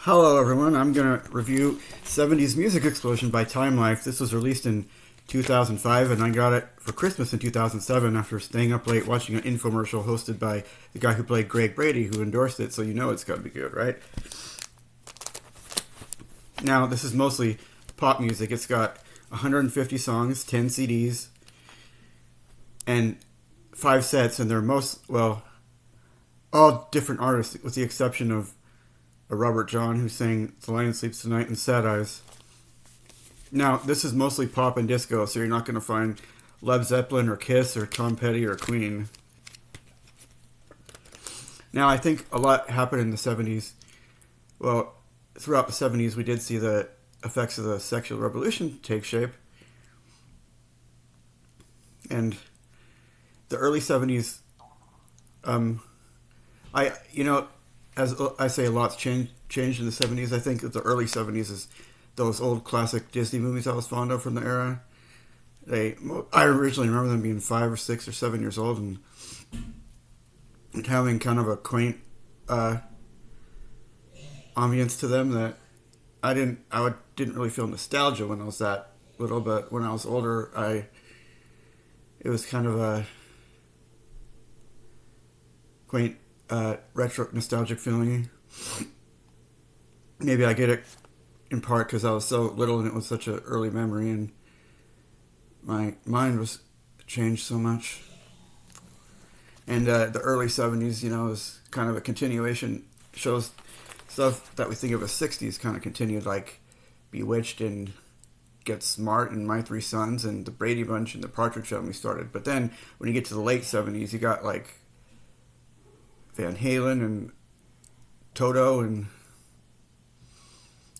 Hello, everyone. I'm going to review 70's Music Explosion by Time Life. This was released in 2005, and I got it for Christmas in 2007 after staying up late watching an infomercial hosted by the guy who played Greg Brady, who endorsed it, so you know it's got to be good, right? Now, this is mostly pop music. It's got 150 songs, 10 CDs, and 5 sets, and they're all different artists, with the exception of a Robert John who sang The Lion Sleeps Tonight and Sad Eyes. Now, this is mostly pop and disco, so you're not going to find Led Zeppelin or Kiss or Tom Petty or Queen. Now, I think a lot happened in the 70s. Well, throughout the 70s, we did see the effects of the sexual revolution take shape. And the early 70s, as I say, a lot's changed in the 70s. I think that the early 70s is those old classic Disney movies I was fond of from the era. I originally remember them being 5 or 6 or 7 years old and having kind of a quaint ambience to them that I didn't really feel nostalgia when I was that little, but when I was older, it was kind of a quaint retro nostalgic feeling. Maybe I get it in part because I was so little and it was such an early memory and my mind was changed so much. And the early 70s, is kind of a continuation. Shows stuff that we think of as 60s kind of continued, like Bewitched and Get Smart and My Three Sons and the Brady Bunch and the Partridge Family started. But then when you get to the late 70s, you got like Van Halen and Toto and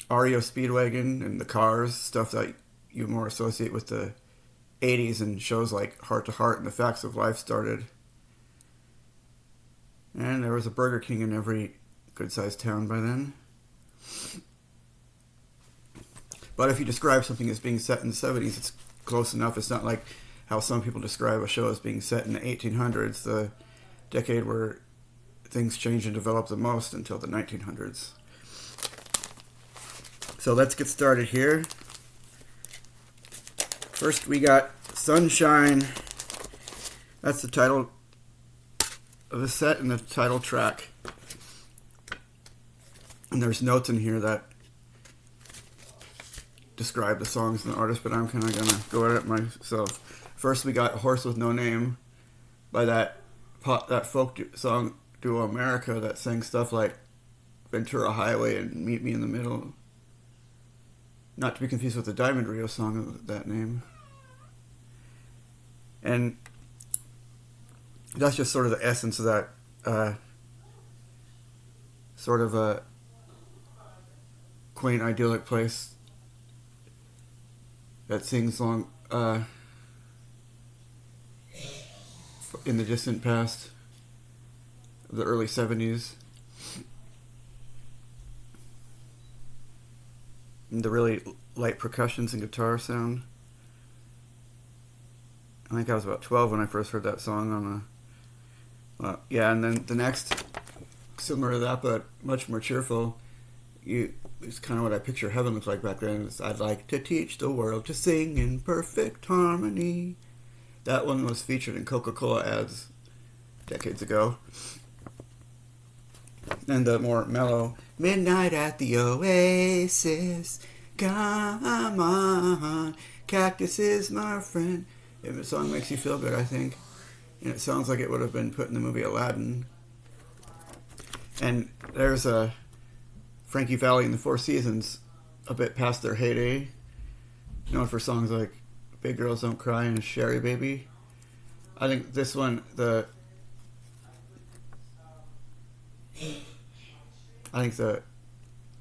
REO Speedwagon and the Cars, stuff that you more associate with the 80s, and shows like Heart to Heart and The Facts of Life started. And there was a Burger King in every good-sized town by then. But if you describe something as being set in the 70s, it's close enough. It's not like how some people describe a show as being set in the 1800s, the decade where things change and develop the most until the 1900s. So let's get started here. First we got Sunshine. That's the title of the set and the title track. And there's notes in here that describe the songs and the artist, but I'm kind of going to go at it myself. First we got Horse with No Name by that folk song duo America that sang stuff like Ventura Highway and Meet Me in the Middle. Not to be confused with the Diamond Rio song of that name. And that's just sort of the essence of that sort of a quaint, idyllic place that sings long in the distant past of the early 70s. And the really light percussions and guitar sound. I think I was about 12 when I first heard that song and then the next, similar to that but much more cheerful, it's kind of what I picture heaven looked like back then. I'd like to teach the world to sing in perfect harmony. That one was featured in Coca-Cola ads decades ago. And the more mellow Midnight at the Oasis, come on, Cactus is my friend. If the song makes you feel good, I think. And it sounds like it would have been put in the movie Aladdin. And there's a Frankie Valli and the Four Seasons, a bit past their heyday, known for songs like Big Girls Don't Cry and Sherry Baby. I think this one, the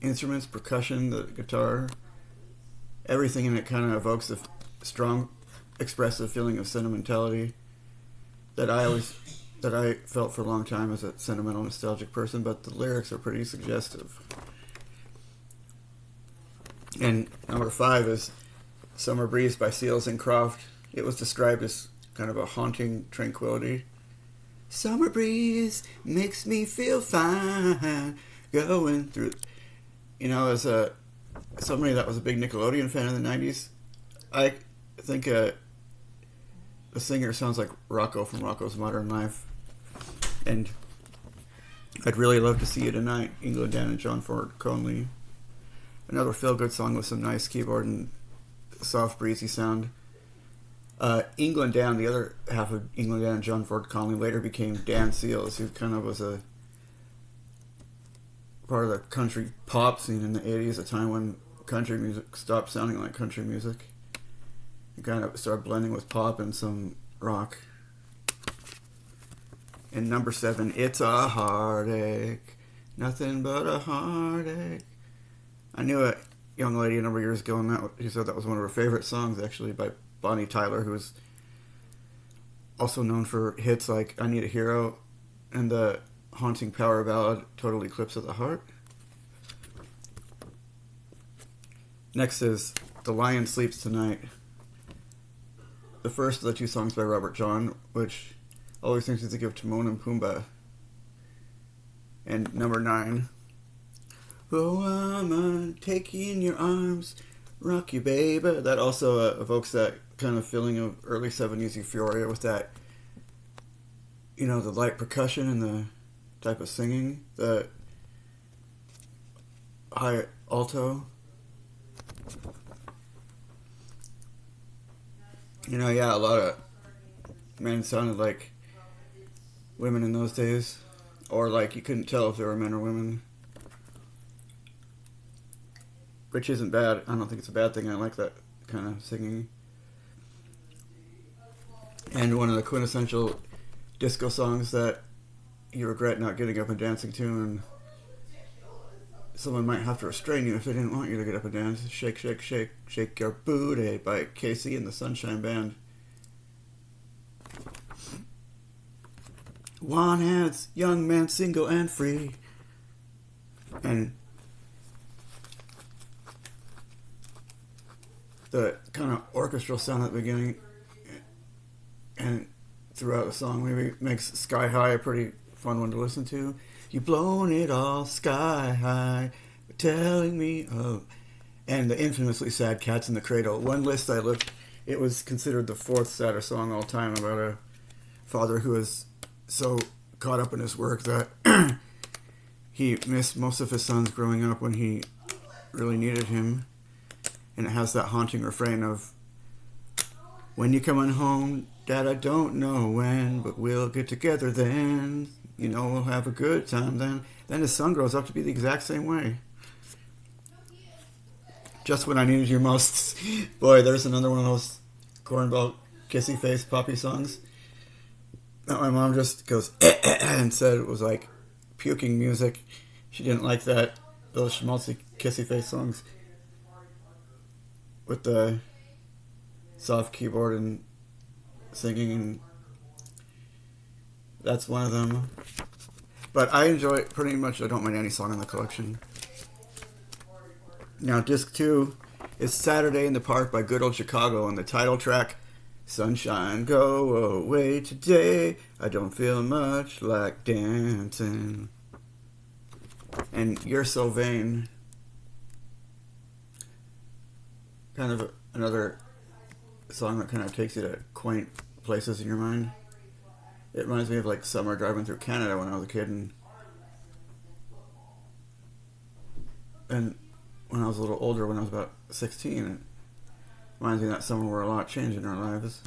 instruments, percussion, the guitar, everything in it kind of evokes a strong, expressive feeling of sentimentality that I felt for a long time as a sentimental, nostalgic person, but the lyrics are pretty suggestive. And number 5 is Summer Breeze by Seals and Croft. It was described as kind of a haunting tranquility. Summer breeze makes me feel fine, going through as somebody that was a big Nickelodeon fan in the 90s, I think the singer sounds like Rocco from Rocco's Modern Life. And I'd really love to see you tonight, England Dan and John Ford Conley. Another feel-good song with some nice keyboard and soft, breezy sound. England Dan, the other half of England Dan and John Ford Conley, later became Dan Seals, who kind of was a part of the country pop scene in the 80s, a time when country music stopped sounding like country music. It kind of started blending with pop and some rock. And number 7, It's a Heartache. Nothing but a heartache. I knew a young lady a number of years ago, and she said that was one of her favorite songs, actually, by Bonnie Tyler, who was also known for hits like I Need a Hero and the haunting power ballad Total Eclipse of the Heart. Next is The Lion Sleeps Tonight. The first of the two songs by Robert John, which always seems to think of Timon and Pumbaa. And number 9, Oh, woman, take you in your arms, rock you, baby. That also evokes that kind of feeling of early 70s euphoria with that, the light percussion and the type of singing, the high alto. A lot of men sounded like women in those days, or like you couldn't tell if they were men or women, which isn't bad. I don't think it's a bad thing. I like that kind of singing. And one of the quintessential disco songs that you regret not getting up and dancing to, and someone might have to restrain you if they didn't want you to get up and dance. Shake, shake, shake, shake your booty by Casey and the Sunshine Band. One hands, young man, single and free. And the kind of orchestral sound at the beginning and throughout the song maybe makes Sky High a pretty fun one to listen to. You've blown it all sky high, telling me oh. And the infamously sad Cats in the Cradle. One list I looked, it was considered the 4th saddest song all time, about a father who was so caught up in his work that he missed most of his sons growing up when he really needed him. And it has that haunting refrain of, when you coming home, Dad, I don't know when, but we'll get together then. We'll have a good time then. Then his son grows up to be the exact same way. Just when I needed you most. Boy, there's another one of those cornball, kissy face, poppy songs that my mom just goes and said it was like puking music. She didn't like those schmaltzy, kissy face songs with the soft keyboard and singing, and that's one of them. But I enjoy pretty much, I don't mind any song on the collection. Now, disc 2 is Saturday in the Park by Good Old Chicago, and the title track, Sunshine, go away today, I don't feel much like dancing. And You're So Vain, kind of another song that kind of takes you to quaint places in your mind. It reminds me of like summer driving through Canada when I was a kid, and when I was a little older, when I was about 16, it reminds me of that summer where a lot changed in our lives.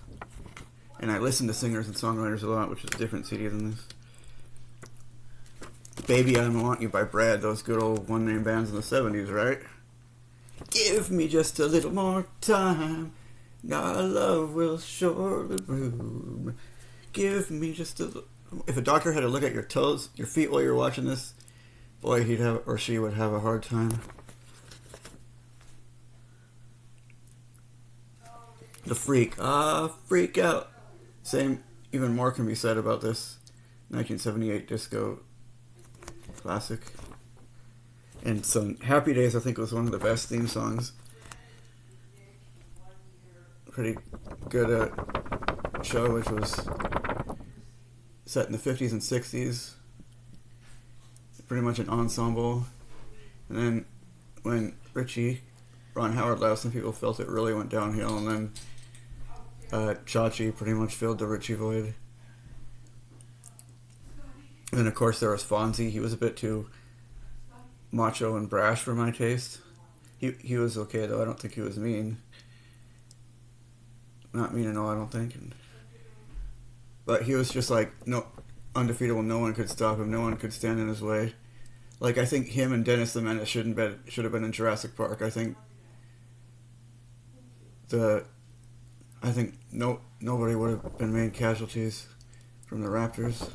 And I listen to singers and songwriters a lot, which is a different CD than this. Baby, I Want You by Brad, those good old one-name bands in the 70s, right? Give me just a little more time, our love will surely bloom. Give me just a little... If a doctor had to look at your toes, your feet while you're watching this, boy, he'd have, or she would have a hard time. The Freak. Freak Out. Same, even more can be said about this 1978 disco classic. And so Happy Days, I think, was one of the best theme songs. Pretty good show, which was set in the 50s and 60s. Pretty much an ensemble. And then when Ron Howard left, some people felt it really went downhill, and then Chachi pretty much filled the Richie void. And then, of course, there was Fonzie. He was a bit too macho and brash for my taste. He was okay, though. I don't think he was mean. Not mean at all, I don't think. But he was just like undefeatable. No one could stop him. No one could stand in his way. Like, I think him and Dennis the Menace should have been in Jurassic Park. I think nobody would have been made casualties from the Raptors.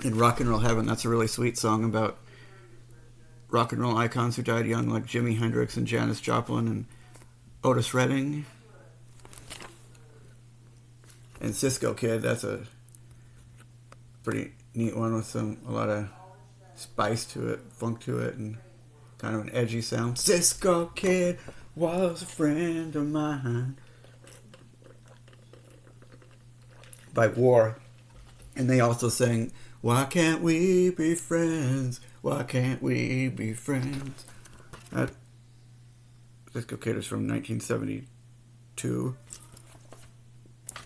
In Rock and Roll Heaven, that's a really sweet song about rock and roll icons who died young, like Jimi Hendrix and Janis Joplin and Otis Redding. And Cisco Kid, that's a pretty neat one with a lot of spice to it, funk to it, and kind of an edgy sound. Cisco Kid was a friend of mine. By War. And they also sang, why can't we be friends? Why can't we be friends? That Cisco Kid is from 1972.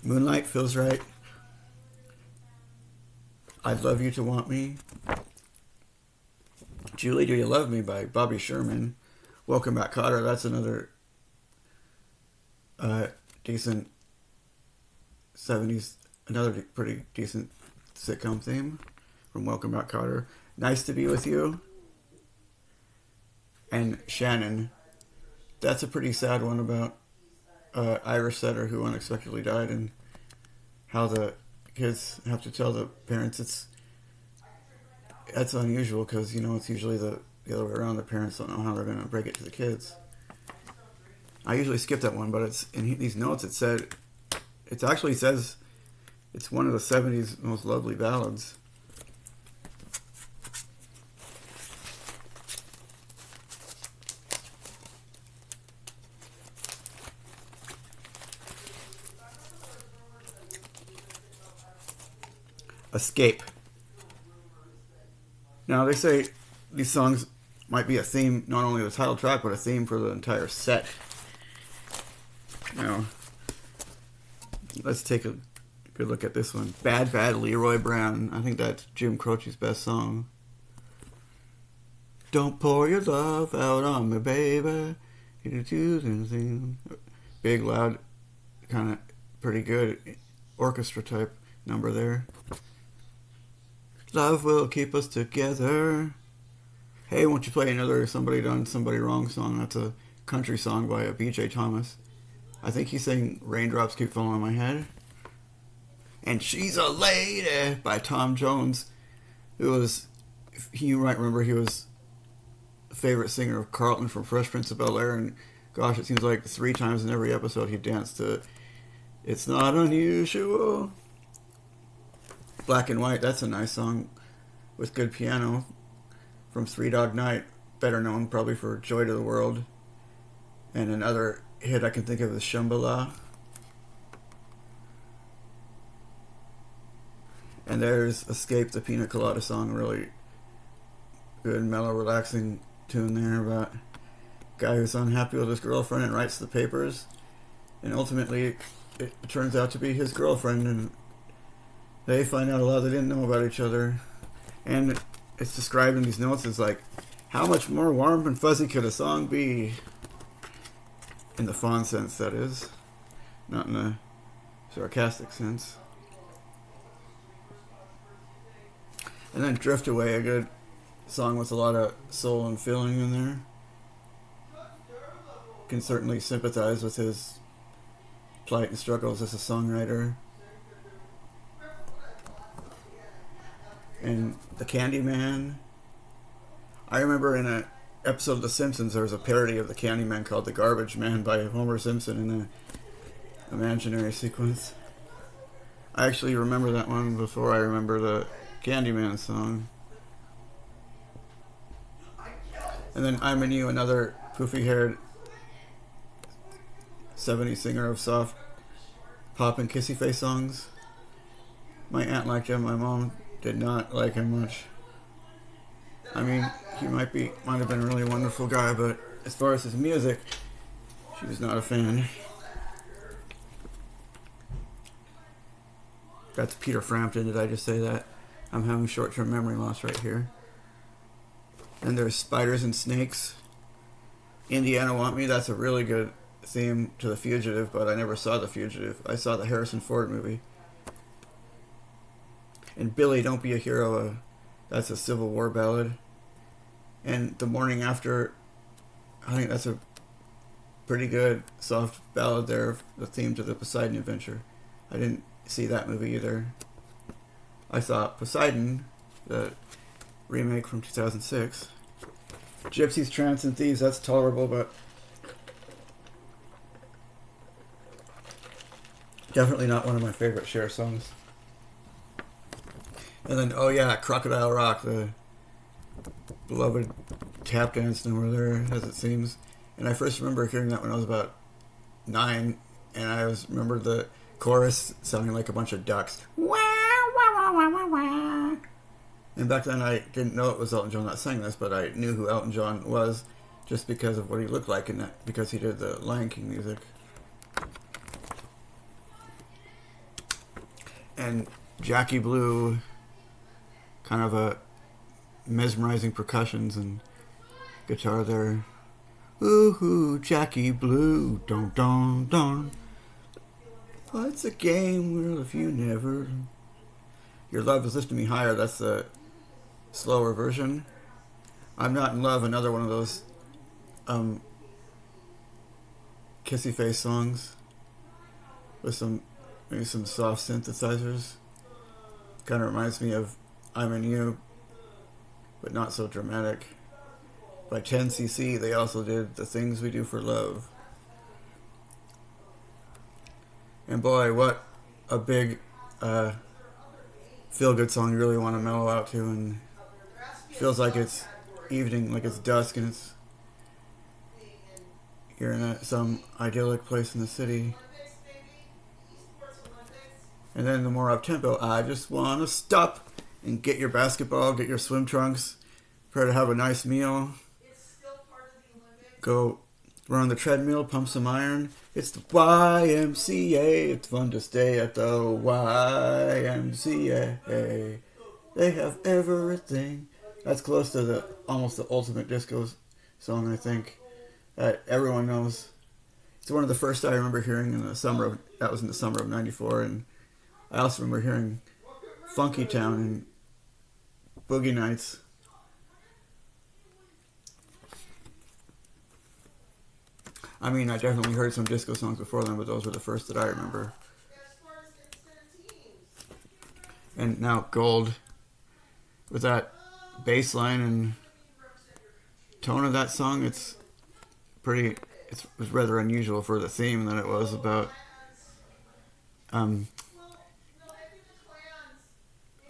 Moonlight Feels Right. I'd Love You to Want Me. Julie, Do You Love Me by Bobby Sherman. Welcome Back, Kotter. That's another decent 70s, another pretty decent sitcom theme from Welcome Back, Kotter. Nice to Be With You. And Shannon. That's a pretty sad one about Irish setter who unexpectedly died, and how the kids have to tell the parents. That's unusual because, it's usually the other way around. The parents don't know how they're going to break it to the kids. I usually skip that one, but it's in these notes. It actually says it's one of the 70s most lovely ballads. Escape. Now, they say these songs might be a theme, not only the title track, but a theme for the entire set. Now, let's take a good look at this one. Bad Bad Leroy Brown. I think that's Jim Croce's best song. Don't pour your love out on me, baby. Big, loud, kind of pretty good orchestra type number there. Love will keep us together. Hey, won't you play another Somebody Done Somebody Wrong song? That's a country song by B.J. Thomas. I think he sang Raindrops Keep Falling on My Head. And She's a Lady by Tom Jones, you might remember he was a favorite singer of Carlton from Fresh Prince of Bel-Air, and gosh, it seems like 3 times in every episode he danced to It's Not Unusual. Black and White, that's a nice song with good piano from Three Dog Night, better known probably for Joy to the World. And another hit I can think of is Shambhala. And there's Escape, the Pina Colada song, really good, mellow, relaxing tune there about a guy who's unhappy with his girlfriend and writes the papers. And ultimately, it turns out to be his girlfriend, and they find out a lot they didn't know about each other. And it's described in these notes as like, how much more warm and fuzzy could a song be? In the fond sense, that is. Not in a sarcastic sense. And then Drift Away, a good song with a lot of soul and feeling in there. Can certainly sympathize with his plight and struggles as a songwriter. And The Candyman. I remember in an episode of The Simpsons there was a parody of The Candyman called The Garbage Man by Homer Simpson in an imaginary sequence. I actually remember that one before I remember the Candyman song. And then I'm in You, another poofy-haired 70s singer of soft pop and kissy face songs. My aunt liked him, my mom did not like him much. I mean, might have been a really wonderful guy, but as far as his music, she was not a fan. That's Peter Frampton. Did I just say that? I'm having short-term memory loss right here. And there's Spiders and Snakes. Indiana Want Me. That's a really good theme to The Fugitive, but I never saw The Fugitive. I saw the Harrison Ford movie. And Billy, Don't Be a Hero. That's a Civil War ballad. And The Morning After. I think that's a pretty good soft ballad there. The theme to the Poseidon Adventure. I didn't see that movie either. I saw Poseidon, the remake from 2006. Gypsies, Tramps, and Thieves, that's tolerable, but definitely not one of my favorite Cher songs. And then, oh yeah, Crocodile Rock, the beloved tap dance number there, as it seems. And I first remember hearing that when I was about 9, and I remember the chorus sounding like a bunch of ducks. Wah, wah, wah, wah, wah, wah. And back then I didn't know it was Elton John that sang this, but I knew who Elton John was just because of what he looked like in that, because he did the Lion King music. And Jackie Blue, kind of a mesmerizing percussions and guitar there. Ooh, Jackie Blue, don don don. Oh, it's a game, well, if you never. Your Love Is Lifting Me Higher, that's the slower version. I'm Not in Love, another one of those kissy face songs with maybe some soft synthesizers. Kind of reminds me of I'm in You, but not so dramatic. By 10cc, they also did The Things We Do for Love. And boy, what a big feel-good song you really want to mellow out to, and feels like it's evening, like it's dusk, and you're in some idyllic place in the city. And then the more up-tempo, I just want to stop and get your basketball, get your swim trunks, prepare to have a nice meal, go run on the treadmill, pump some iron. It's the YMCA. It's fun to stay at the YMCA. They have everything. That's close to almost the ultimate disco song, I think, that everyone knows. It's one of the first I remember hearing that was in the summer of '94, and I also remember hearing Funky Town and Boogie Nights. I mean, I definitely heard some disco songs before them, but those were the first that I remember. And now Gold, with that bass line and tone of that song, it was rather unusual for the theme that it was about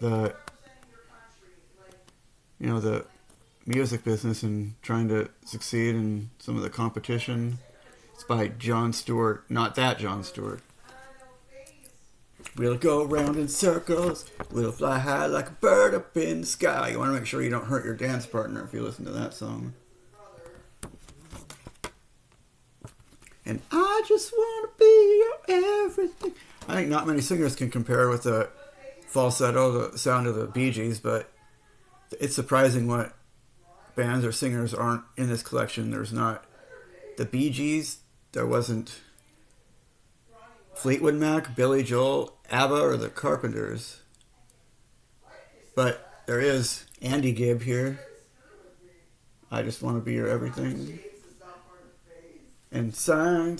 the music business and trying to succeed in some of the competition. It's by Jon Stewart, not that Jon Stewart. We'll go round in circles, we'll fly high like a bird up in the sky. You want to make sure you don't hurt your dance partner if you listen to that song. And I just want to be your everything. I think not many singers can compare with the falsetto, the sound of the Bee Gees, but it's surprising what bands or singers aren't in this collection. There's not the Bee Gees, there wasn't Fleetwood Mac, Billy Joel, ABBA, or the Carpenters. But there is Andy Gibb here. I just want to be your everything. And sign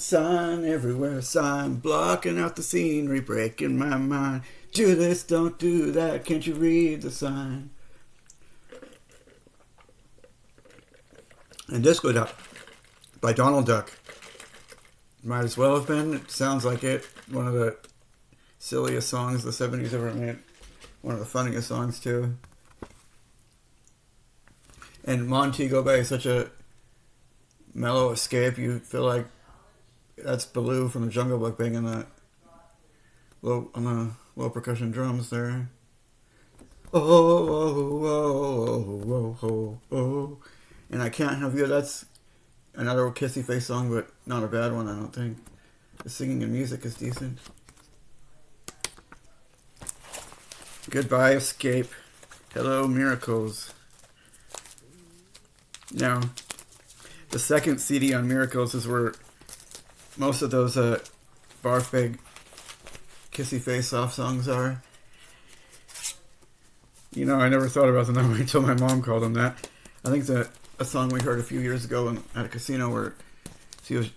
everywhere, sign blocking out the scenery, breaking my mind. Do this, don't do that, can't you read the sign? And Disco Duck by Donald Duck. Might as well have been. It sounds like it. One of the silliest songs the 70's ever made. One of the funniest songs, too. And Montego Bay, such a mellow escape. You feel like that's Baloo from the Jungle Book banging on the low percussion drums there. Oh, oh, oh, oh, oh, oh. And I Can't Have You, that's another Kissy Face song, but not a bad one, I don't think. The singing and music is decent. Goodbye, Escape. Hello, Miracles. Now, the second CD on Miracles is where most of those barf bag Kissy Face Off songs are. You know, I never thought about them that way until my mom called them that. I think that a song we heard a few years ago at a casino where she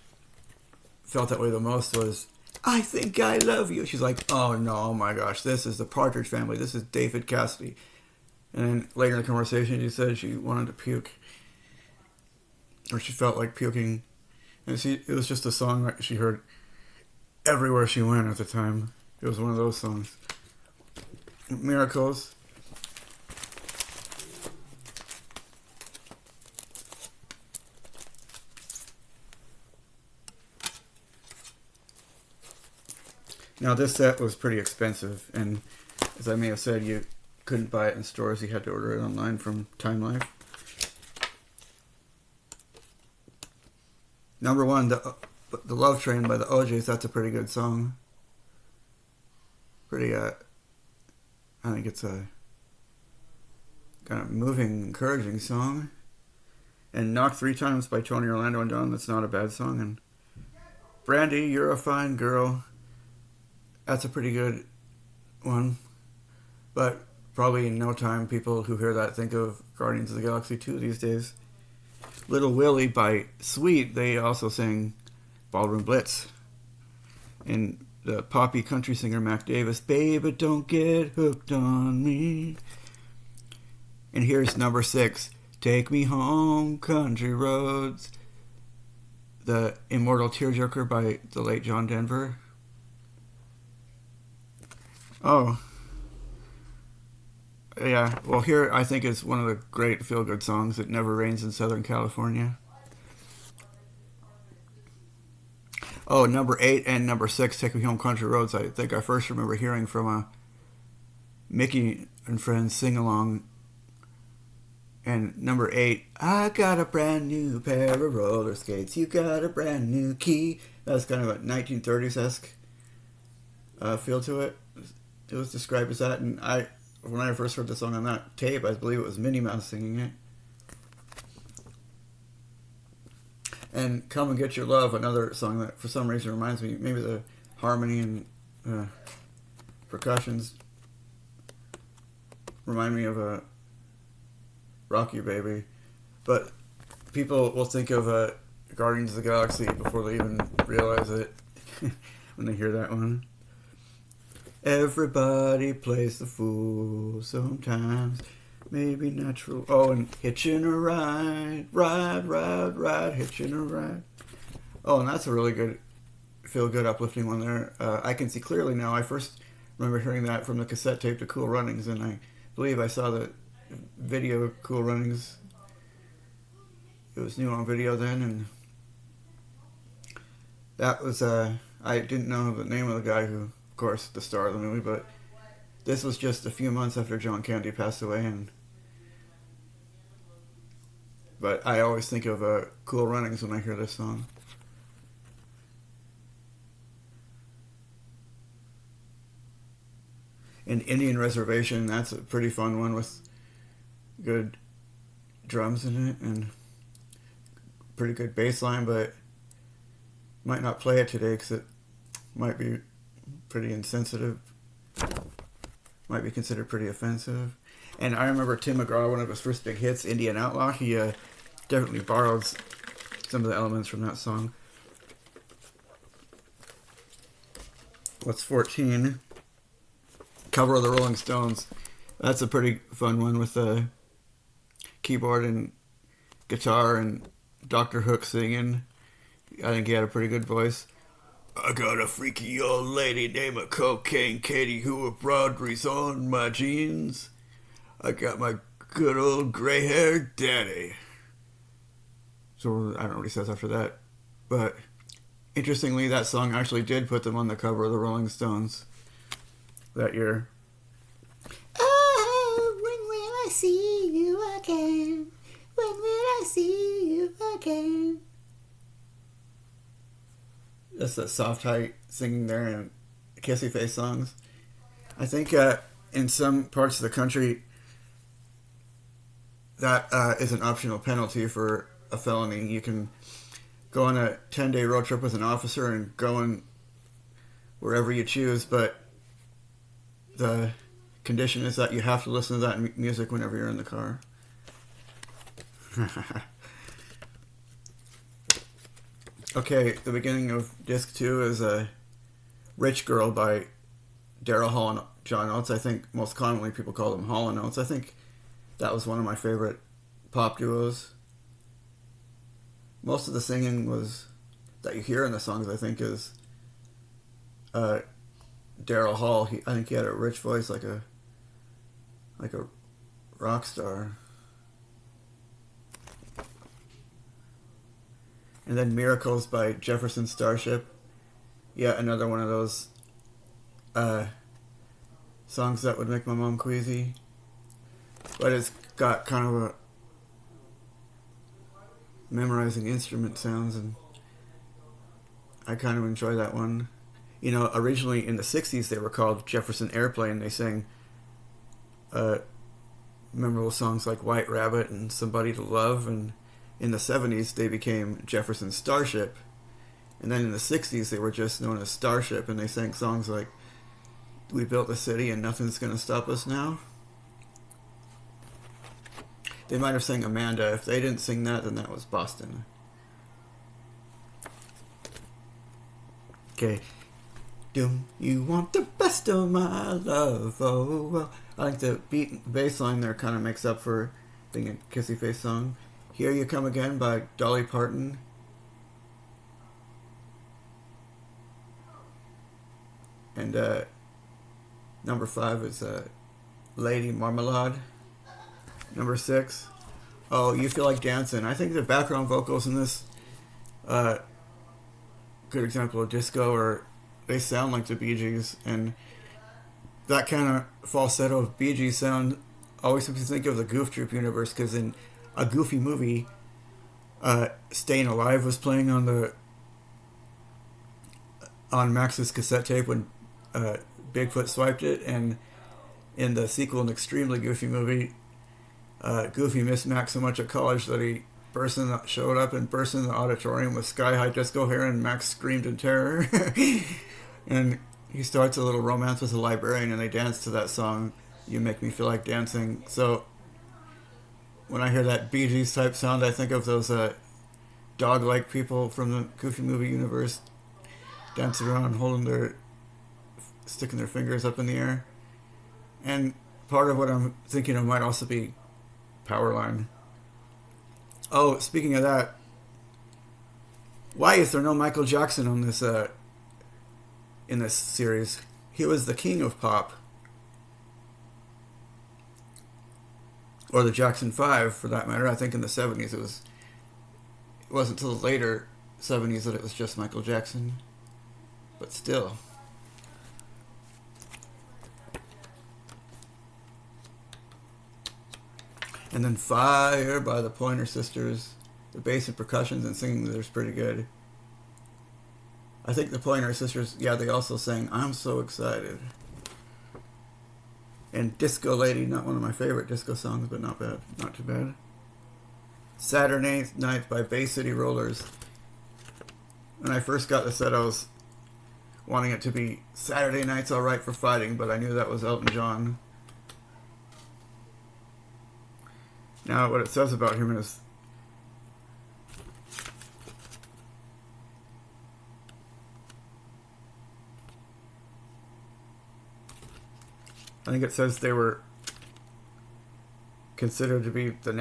felt that way the most was, I Think I Love You. She's like, oh no, oh my gosh, this is the Partridge Family. This is David Cassidy. And then later in the conversation, she said she wanted to puke. Or she felt like puking. And it was just a song that she heard everywhere she went at the time. It was one of those songs. Miracles. Now this set was pretty expensive, and as I may have said, you couldn't buy it in stores. You had to order it online from Time Life. Number one, the Love Train by the OJs. That's a pretty good song. Pretty, I think it's a kind of moving, encouraging song. And Knock 3 Times by Tony Orlando and Dawn. That's not a bad song. And Brandy, You're a Fine Girl. That's a pretty good one. But probably in no time, people who hear that think of Guardians of the Galaxy 2 these days. Little Willie by Sweet, they also sang Ballroom Blitz. And the poppy country singer Mac Davis, Baby, Don't Get Hooked on Me. And here's number 6, Take Me Home, Country Roads. The Immortal Tearjerker by the late John Denver. Oh. Yeah, well here I think is one of the great feel-good songs, It Never Rains in Southern California. Oh, number 8 and number 6, Take Me Home Country Roads, I think I first remember hearing from a Mickey and Friends sing-along. And number 8, I got a brand new pair of roller skates, you got a brand new key. That's kind of a 1930s-esque feel to it. It was described as that, and when I first heard the song on that tape, I believe it was Minnie Mouse singing it. And Come and Get Your Love, another song that for some reason reminds me, maybe the harmony and percussions remind me of a Rock You Baby. But people will think of Guardians of the Galaxy before they even realize it when they hear that one. Everybody plays the fool sometimes. Maybe natural. Oh, and Hitching a Ride. Ride, hitching a ride. Oh, and that's a really good, feel-good, uplifting one there. I Can See Clearly Now. I first remember hearing that from the cassette tape to Cool Runnings, and I believe I saw the video Cool Runnings. It was new on video then, and that was, I didn't know the name of the guy who, of course, the star of the movie, but this was just a few months after John Candy passed away, but I always think of Cool Runnings when I hear this song. And Indian Reservation, that's a pretty fun one with good drums in it and pretty good bass line, but might not play it today because it might be pretty insensitive, might be considered pretty offensive. And I remember Tim McGraw, one of his first big hits, Indian Outlaw, he definitely borrowed some of the elements from that song. What's 14? Cover of the Rolling Stones. That's a pretty fun one with keyboard and guitar and Dr. Hook singing. I think he had a pretty good voice. I got a freaky old lady named a Cocaine Katie who embroideries on my jeans. I got my good old gray-haired daddy. So I don't know what he says after that. But interestingly, that song actually did put them on the cover of the Rolling Stones that year. I see you again? When will I see you again? That's that soft, high singing there in Kissy Face songs. I think in some parts of the country that is an optional penalty for a felony. You can go on a 10-day road trip with an officer and go in wherever you choose, but the condition is that you have to listen to that music whenever you're in the car. Okay, the beginning of disc 2 is a Rich Girl by Daryl Hall and John Oates. I think most commonly people call them Hall and Oates. I think that was one of my favorite pop duos. Most of the singing that you hear in the songs, I think, is Daryl Hall. I think he had a rich voice, like a rock star. And then Miracles by Jefferson Starship. Yeah, another one of those songs that would make my mom queasy. But it's got kind of a memorizing instrument sounds, and I kind of enjoy that one. You know, originally in the 60s they were called Jefferson Airplane. They sang memorable songs like White Rabbit and Somebody to Love, and in the 70s they became Jefferson Starship, and then in the 60s they were just known as Starship, and they sang songs like We Built the City and Nothing's Gonna Stop Us Now. They might have sang Amanda. If they didn't sing that, then that was Boston. Okay. Do you want the best of my love? Oh, well. I think the bass line there kind of makes up for being a Kissy Face song. Here You Come Again by Dolly Parton. And number 5 is Lady Marmalade. Number 6, Oh, You Feel Like Dancing. I think the background vocals in this, good example of disco, or they sound like the Bee Gees, and that kind of falsetto of Bee Gees sound always makes me think of the Goof Troop universe, because in a Goofy movie, Staying Alive was playing on Max's cassette tape when Bigfoot swiped it, and in the sequel, an extremely goofy movie, Goofy missed Max so much at college that he showed up and burst in the auditorium with sky-high disco hair, and Max screamed in terror. And he starts a little romance with a librarian, and they dance to that song, You Make Me Feel Like Dancing. So when I hear that Bee Gees type sound, I think of those dog-like people from the Goofy movie universe dancing around, sticking their fingers up in the air. And part of what I'm thinking of might also be Powerline. Oh, speaking of that, why is there no Michael Jackson on this in this series? He was the king of pop, or the Jackson 5 for that matter. I think in the 70s it wasn't until the later 70s that it was just Michael Jackson, but still. And then Fire by the Pointer Sisters. The bass and percussions and singing there's pretty good. I think the Pointer Sisters, yeah, they also sang I'm So Excited. And Disco Lady, not one of my favorite disco songs, but not bad. Not too bad. Saturday Night by Bay City Rollers. When I first got the set, I was wanting it to be Saturday Night's Alright for Fighting, but I knew that was Elton John. Now, what it says about him is I think it says they were considered to be the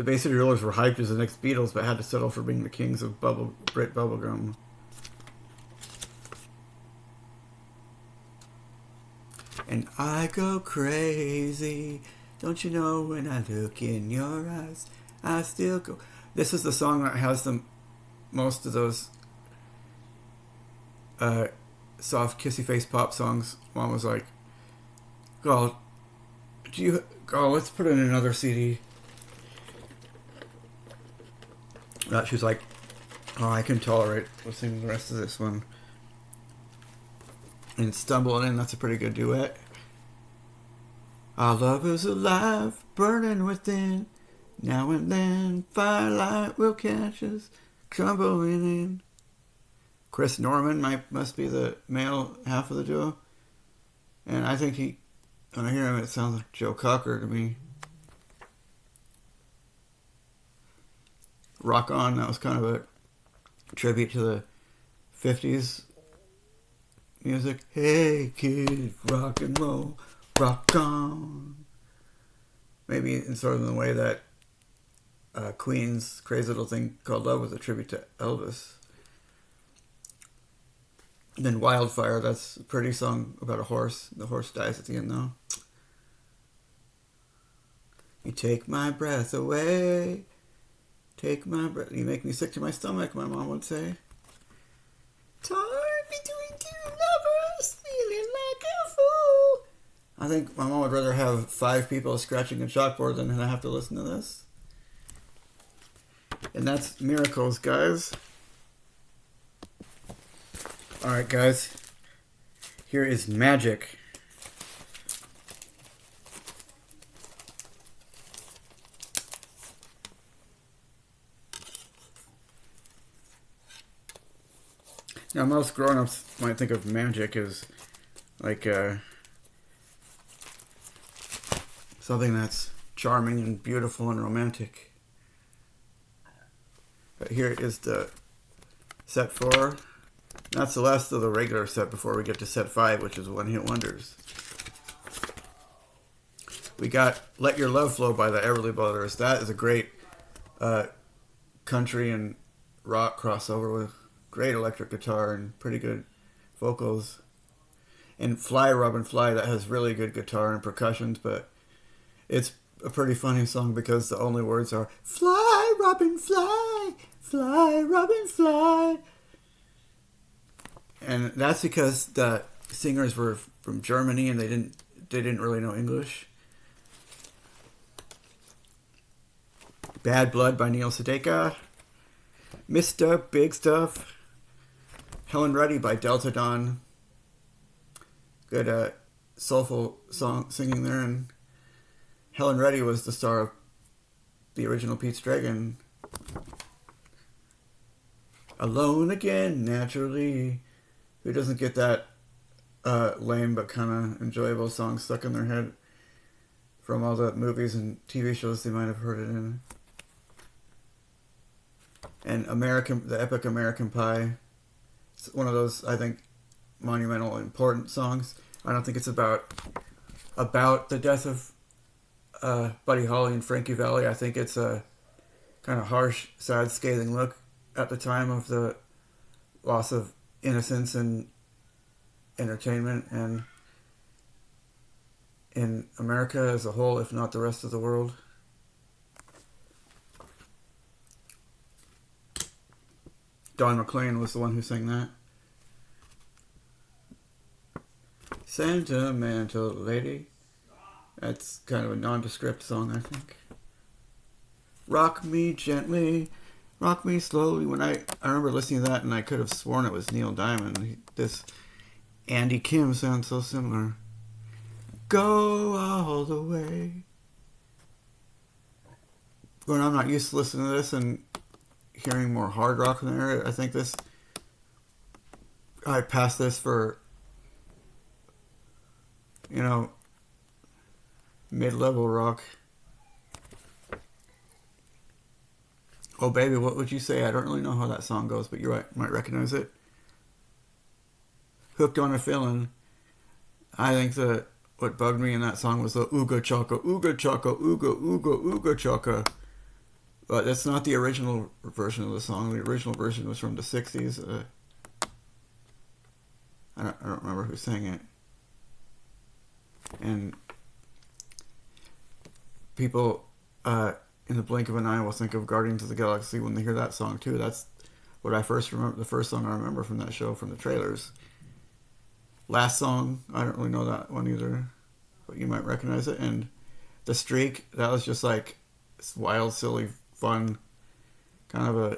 Bay City Rollers were hyped as the next Beatles, but had to settle for being the kings of Brit bubblegum. And I go crazy. Don't you know when I look in your eyes, I still go. This is the song that has most of those soft kissy face pop songs. Mom was like, "God, Do you? Oh, let's put in another CD. She was like, oh, I can tolerate listening to the rest of this one. And Stumbling In, that's a pretty good duet. Our love is alive, burning within. Now and then, firelight will catch us, crumbling in. Chris Norman must be the male half of the duo. And I think when I hear him, it sounds like Joe Cocker to me. Rock On, that was kind of a tribute to the 50s music. Hey kid, rock and roll, rock on. Maybe in sort of the way that Queen's Crazy Little Thing Called Love was a tribute to Elvis. And then Wildfire, that's a pretty song about a horse. The horse dies at the end though. You take my breath away. Take my breath. You make me sick to my stomach, my mom would say. Torn between two lovers, feeling like a fool. I think my mom would rather have 5 people scratching a chalkboard than have to listen to this. And that's Miracles, guys. Alright, guys. Here is Magic. Now, most grown-ups might think of magic as like something that's charming and beautiful and romantic. But here is the set 4. That's the last of the regular set before we get to set 5, which is One Hit Wonders. We got Let Your Love Flow by the Everly Brothers. That is a great country and rock crossover with great electric guitar and pretty good vocals. And Fly, Robin, Fly, that has really good guitar and percussions, but it's a pretty funny song because the only words are Fly, Robin, fly, fly, Robin, fly. And that's because the singers were from Germany and they didn't really know English. Bad Blood by Neil Sedaka. Mr. Big Stuff. Helen Reddy by Delta Dawn. Good soulful song singing there. And Helen Reddy was the star of the original Pete's Dragon. Alone Again, Naturally. Who doesn't get that lame but kind of enjoyable song stuck in their head from all the movies and TV shows they might have heard it in? And the epic American Pie. It's one of those, I think, monumental, important songs. I don't think it's about the death of Buddy Holly and Frankie Valli. I think it's a kind of harsh, sad, scathing look at the time of the loss of innocence and entertainment and in America as a whole, if not the rest of the world. Don McLean was the one who sang that. Sentimental Lady. That's kind of a nondescript song, I think. Rock Me Gently, Rock Me Slowly. When I remember listening to that and I could have sworn it was Neil Diamond. This Andy Kim sounds so similar. Go all the way. When I'm not used to listening to this and hearing more hard rock in there, I think I passed this for, mid-level rock. Oh Baby, What Would You Say? I don't really know how that song goes, but you might recognize it. Hooked on a Feeling. I think what bugged me in that song was the ooga chaka, ooga chaka, ooga, ooga, ooga chaka. But that's not the original version of the song. The original version was from the 60s. I don't remember who sang it. And people in the blink of an eye will think of Guardians of the Galaxy when they hear that song too. That's what I first remember. The first song I remember from that show, from the trailers. Last Song, I don't really know that one either, but you might recognize it. And The Streak, that was just like this wild, silly, fun, kind of a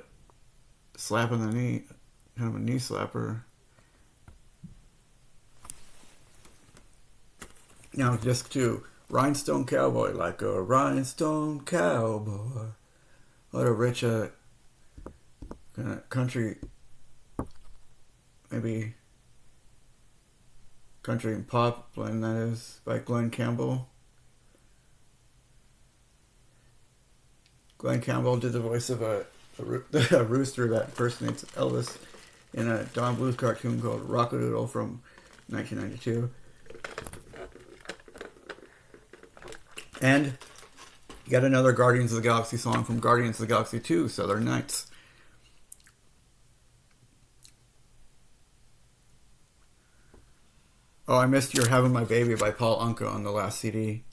slap in the knee, kind of a knee slapper. Now, disc 2, Rhinestone Cowboy, like a rhinestone cowboy. What a rich kind of country, maybe country and pop blend, that is, by Glenn Campbell. Glenn Campbell did the voice of a rooster that impersonates Elvis in a Don Bluth cartoon called Rockadoodle from 1992. And yet another Guardians of the Galaxy song from Guardians of the Galaxy 2, Southern Nights. Oh, I missed You're Having My Baby by Paul Anka on the last CD.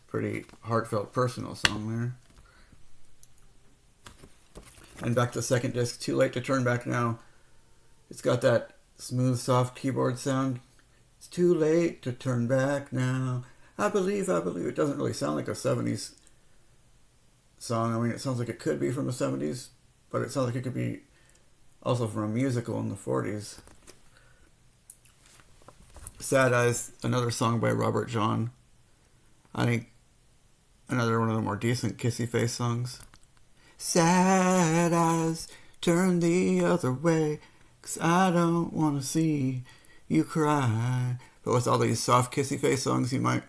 Pretty heartfelt, personal song there. And back to the second disc, Too Late to Turn Back Now. It's got that smooth, soft keyboard sound. It's too late to turn back now. I believe. It doesn't really sound like a 70s song. I mean, it sounds like it could be from the 70s, but it sounds like it could be also from a musical in the 40s. Sad Eyes, another song by Robert John. I think another one of the more decent Kissy Face songs. Sad eyes, turn the other way, 'cause I don't want to see you cry. But with all these soft Kissy Face songs, you might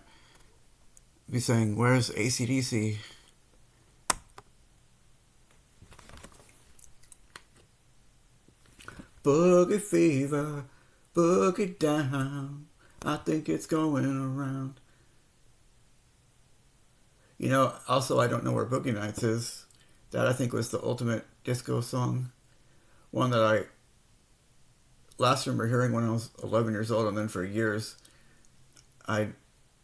be saying, where's AC/DC? Boogie fever, boogie down, I think it's going around. You know, also, I Don't Know Where Boogie Nights Is. That, I think, was the ultimate disco song. One that I last remember hearing when I was 11 years old, and then for years I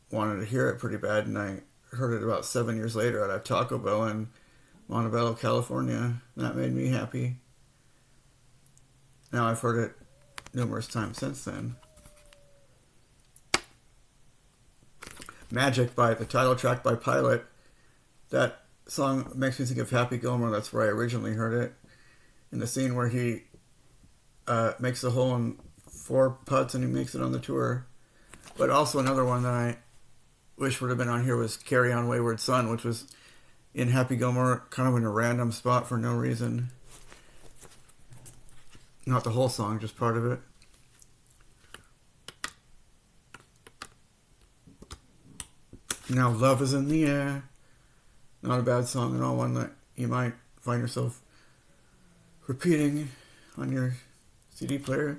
wanted to hear it pretty bad, and I heard it about 7 years later at a Taco Bell in Montebello, California. That made me happy. Now I've heard it numerous times since then. Magic by the title track by Pilot. That song makes me think of Happy Gilmore. That's where I originally heard it. In the scene where he makes a hole in 4 putts and he makes it on the tour. But also another one that I wish would have been on here was Carry On Wayward Son, which was in Happy Gilmore, kind of in a random spot for no reason. Not the whole song, just part of it. Now Love Is in the Air. Not a bad song at all, one that you might find yourself repeating on your CD player.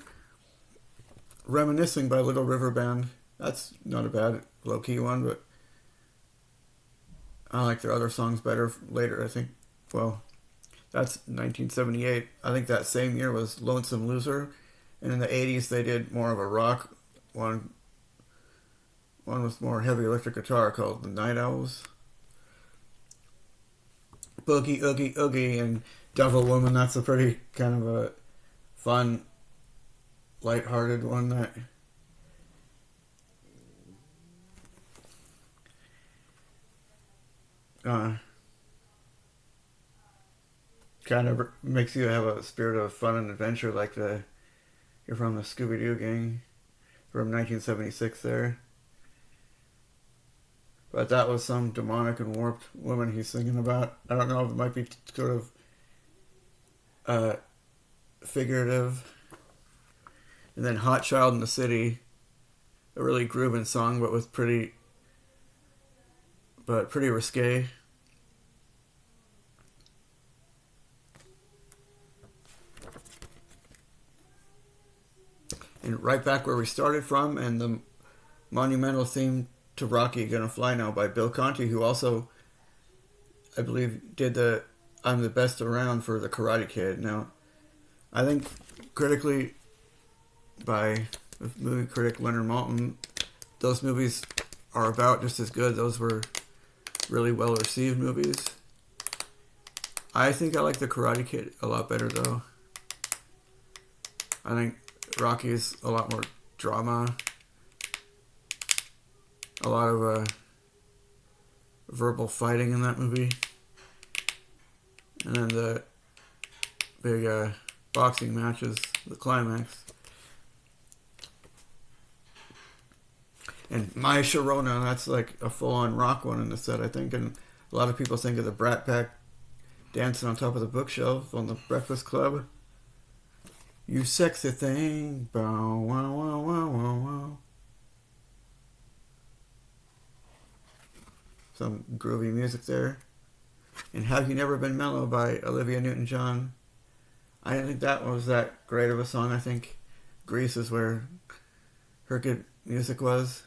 Reminiscing by Little River Band. That's not a bad low-key one, but I like their other songs better later, I think. Well, that's 1978. I think that same year was Lonesome Loser. And in the 80s, they did more of a rock one. One with more heavy electric guitar called The Night Owls. Boogie, Oogie, Oogie, and Devil Woman. That's a pretty kind of a fun, lighthearted one that kind of makes you have a spirit of fun and adventure, like you're from the Scooby-Doo gang from 1976 there. But that was some demonic and warped woman he's singing about. I don't know if it might be sort of figurative. And then Hot Child in the City, a really grooving song, but pretty risque. And right back where we started from, and the monumental theme to Rocky, Gonna Fly Now by Bill Conti, who also, I believe, did the I'm the Best Around for the Karate Kid. Now, I think critically, by the movie critic Leonard Maltin, those movies are about just as good. Those were really well received movies. I think I like the Karate Kid a lot better, though. I think Rocky is a lot more drama. a lot of verbal fighting in that movie. And then the big boxing matches, the climax. And My Sharona, that's like a full-on rock one in the set, I think. And a lot of people think of the Brat Pack dancing on top of the bookshelf on the Breakfast Club. You sexy thing. Bow, wow, wow, wow, wow, wow. Some groovy music there. And Have You Never Been Mellow by Olivia Newton-John. I didn't think that was that great of a song. I think Grease is where her good music was.